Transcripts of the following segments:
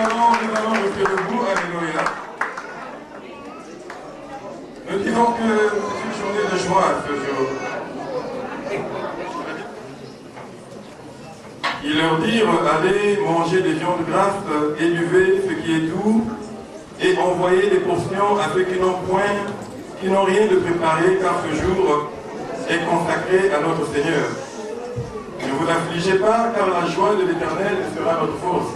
nous allons rester debout, alléluia. Nous disons que c'est une journée de joie ce jour. Ils leur dirent, allez manger des viandes grasses, élevez ce qui est doux, et envoyez des portions à ceux qui n'ont rien de préparé, car ce jour est consacré à notre Seigneur. Ne vous affligez pas, car la joie de l'Éternel sera notre force.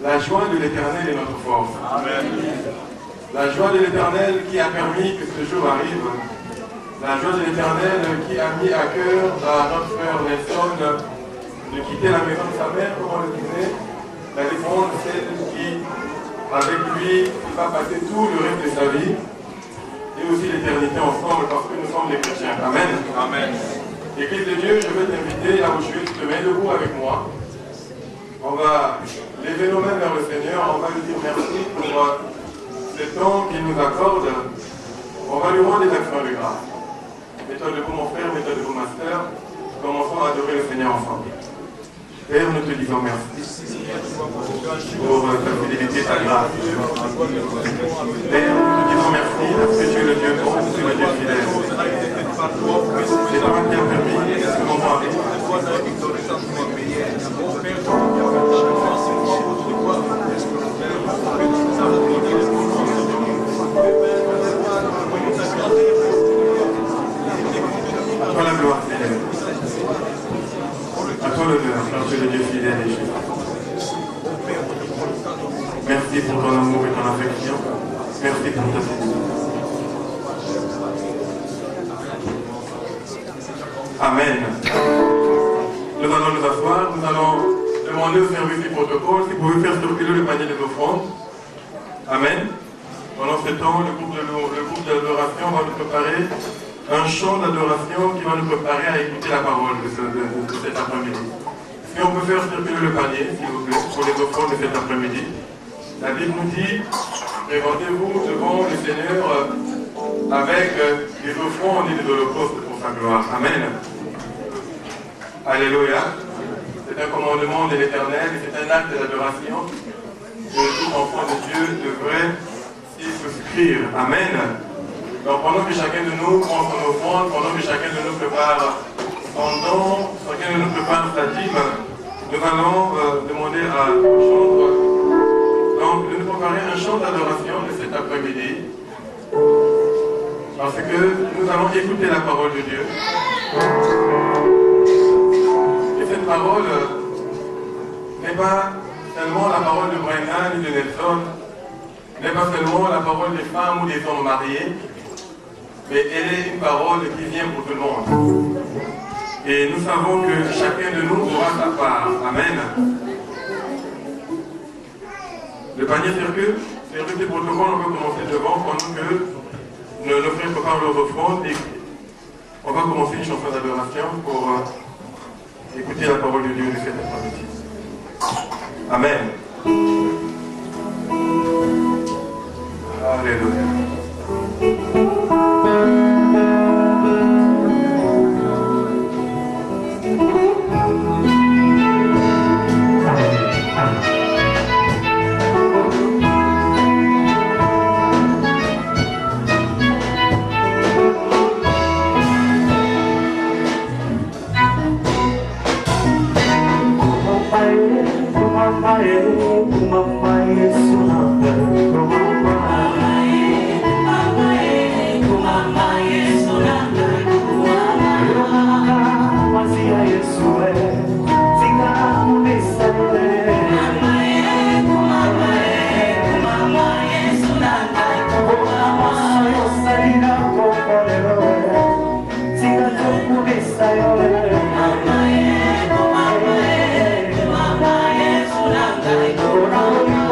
La joie de l'Éternel est notre force. Amen. La joie de l'Éternel qui a permis que ce jour arrive. La joie de l'Éternel qui a mis à cœur à notre frère Nelson de quitter la maison de sa mère, comme on le disait, d'aller prendre celle qui, avec lui, va passer tout le reste de sa vie et aussi l'éternité ensemble parce que nous sommes des chrétiens. Amen. Amen. Église de Dieu, je vais t'inviter à aujourd'hui, tu te mets debout avec moi. On va lever nos mains vers le Seigneur, on va lui dire merci pour ce temps qu'il nous accorde. On va lui rendre des actions de grâce. Mets-toi debout mon frère, mets-toi debout ma soeur. Commençons à adorer le Seigneur ensemble. Père, nous te disons merci pour ta fidélité, ta grâce. Père, nous te disons merci parce que tu es le Dieu bon, tu es le Dieu fidèle. C'est toi qui as permis ce moment avec toi. À toi la gloire, Seigneur. À toi l'honneur, car tu es le Dieu fidèle et juste. Merci pour ton amour et ton affection. Merci pour ta fidélité. Amen. Nous allons nous asseoir, nous allons demander au service du protocole si vous pouvez faire circuler le panier des offrandes. Amen. Pendant ce temps, le groupe d'adoration va nous préparer un chant d'adoration qui va nous préparer à écouter la parole de cet après-midi. Si on peut faire circuler le panier, s'il vous plaît, pour les offrandes de cet après-midi. La Bible nous dit, présentez-vous devant le Seigneur avec des offrandes et des holocaustes pour sa gloire. Amen. Alléluia. C'est un commandement de l'Éternel et c'est un acte d'adoration que tout enfant de Dieu devrait s'y souscrire. Amen. Donc pendant que chacun de nous prend son offrande, pendant que chacun de nous prépare son don, chacun de nous prépare sa dîme, nous allons demander à chanter de nous préparer un chant d'adoration de cet après-midi. Parce que nous allons écouter la parole de Dieu. Et cette parole n'est pas seulement la parole de Brennan ni de Nelson, n'est pas seulement la parole des femmes ou des hommes mariés, mais elle est une parole qui vient pour tout le monde. Et nous savons que chacun de nous aura sa part. Amen. Le panier circule, service du protocole, on peut commencer devant pendant que nos frères préparent leurs offrandes et on va commencer une chanson d'adoration pour écouter la parole de Dieu de cet après-midi. Amen. Alléluia. Oh,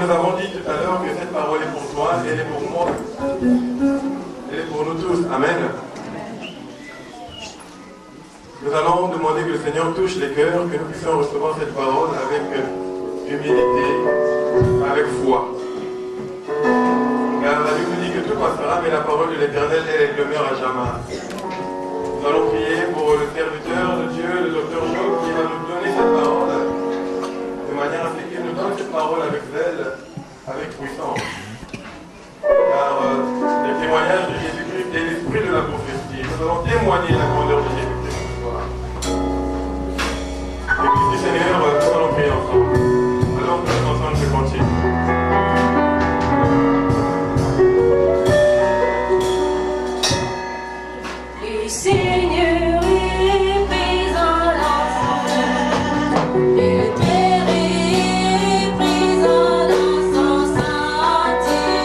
nous avons dit tout à l'heure que cette parole est pour toi, elle est pour moi, elle est pour nous tous. Amen. Nous allons demander que le Seigneur touche les cœurs, que nous puissions recevoir cette parole avec humilité, avec foi. Car la Bible nous dit que tout passera, mais la parole de l'Éternel, elle demeure à jamais. Nous allons prier pour le serviteur de Dieu, le docteur Job, qui va nous donner cette parole, de manière à ce qu'il nous donne cette parole avec zèle, avec puissance. Car le témoignage de Jésus-Christ est l'esprit de la prophétie. Nous allons témoigner la grandeur de Jésus-Christ ce soir. Église du Seigneur, nous allons prier ensemble. Allons prier ensemble, je continue. Le Seigneur est présent là, le Père est présent dans son sanctuaire.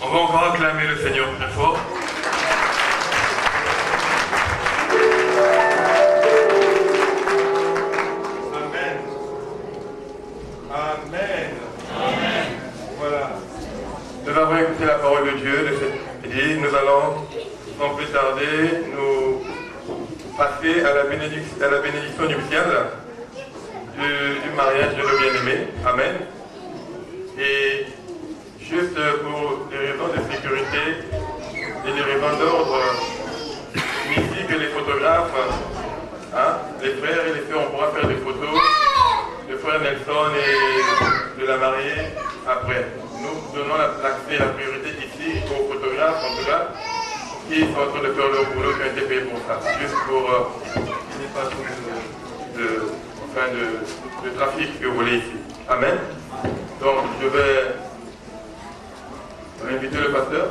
On va encore acclamer le Seigneur très fort. Amen. Amen. Amen. Voilà. Nous avons écouté la parole de Dieu de cette midi. Nous allons, sans plus tarder, nous passer à la bénédiction nuptiale du mariage de nos bien-aimés. Amen. Et juste pour des raisons de sécurité et des raisons d'ordre, ici que les photographes, les frères et les sœurs, on pourra faire des photos de frère Nelson et de la mariée après. Nous donnons l'accès et la priorité ici aux photographes, en tout cas, qui sont en train de faire leur boulot, qui ont été payés pour ça. Juste pour qu'il n'y ait pas de trafic que vous voulez ici. Amen. Donc je vais inviter le pasteur.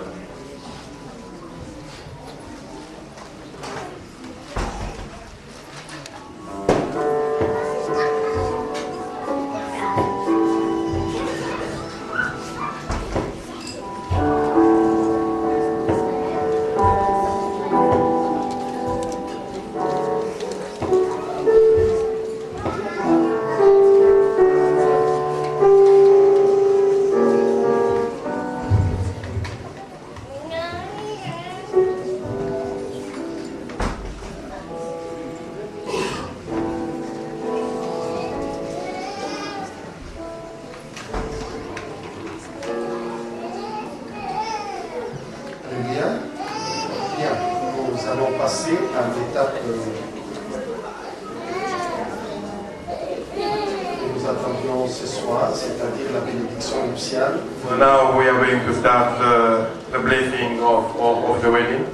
Now we are going to start the blessing of the wedding.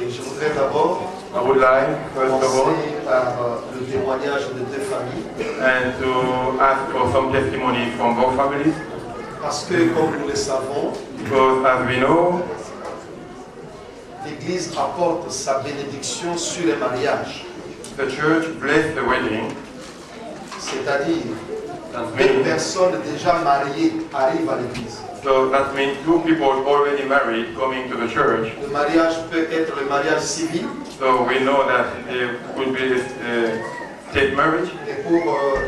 Et je voudrais d'abord I would like, first of all, commencer par le témoignage de deux familles. and to ask for some testimony from both families. Parce que, comme nous le savons, Because as we know, l'Église apporte sa bénédiction sur les mariages. the church blessed the wedding. C'est-à-dire, That deux means, personnes déjà mariées arrivent à l'Église. so that means two people already married coming to the church. Le mariage peut être le mariage civil, So we know that there could be state marriage. et pour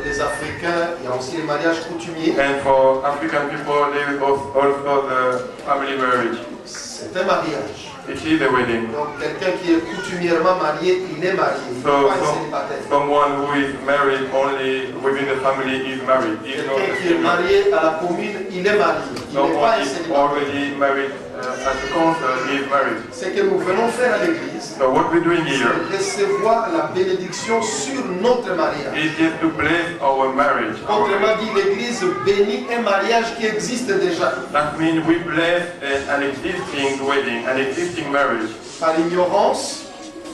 les Africains, il y a aussi le mariage coutumier. And for African people, there is also the family marriage. C'est un mariage. It is a wedding. Donc, quelqu'un qui est coutumièrement marié, il est marié. Il n'est pas un célibataire. Someone who is married only within the family is married. He is not Quelqu'un a qui est single. marié à la commune, il est marié. Il n'est pas Someone un is célibataire. already married at the council is married. Ce que nous venons faire à l'église, So what we're doing here c'est recevoir la bénédiction sur notre mariage. is just to bless our marriage. Autrement dit, l'église bénit un mariage qui existe déjà. That means we bless an existing wedding, an existing marriage. Par ignorance,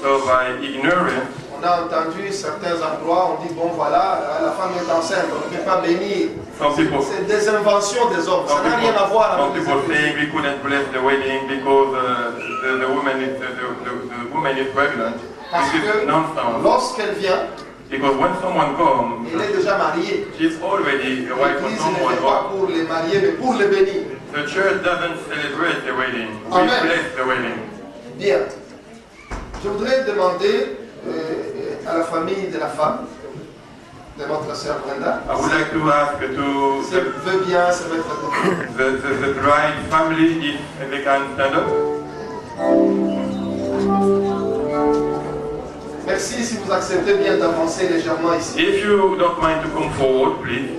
So by ignorance, on a entendu certains endroits, on dit, bon voilà, la femme est enceinte, on ne peut pas bénir. some people C'est des inventions des hommes, ça n'a rien à voir some avec les people églises. saying we couldn't bless the wedding because the woman is pregnant. Parce This is que nonsense. lorsqu'elle vient, Because when someone comes, elle est déjà mariée. she's already a wife of L'église someone. n'est pas pour les mariés, mais pour les bénir. The church doesn't celebrate the wedding. We Amen. bless the wedding. Bien. Je voudrais demander à la famille de la femme, de notre sœur Brenda, I would like to ask si to elle veut bien se mettre debout. the bride family if they can stand up. Merci si vous acceptez bien d'avancer légèrement ici. If you don't mind to come forward, please.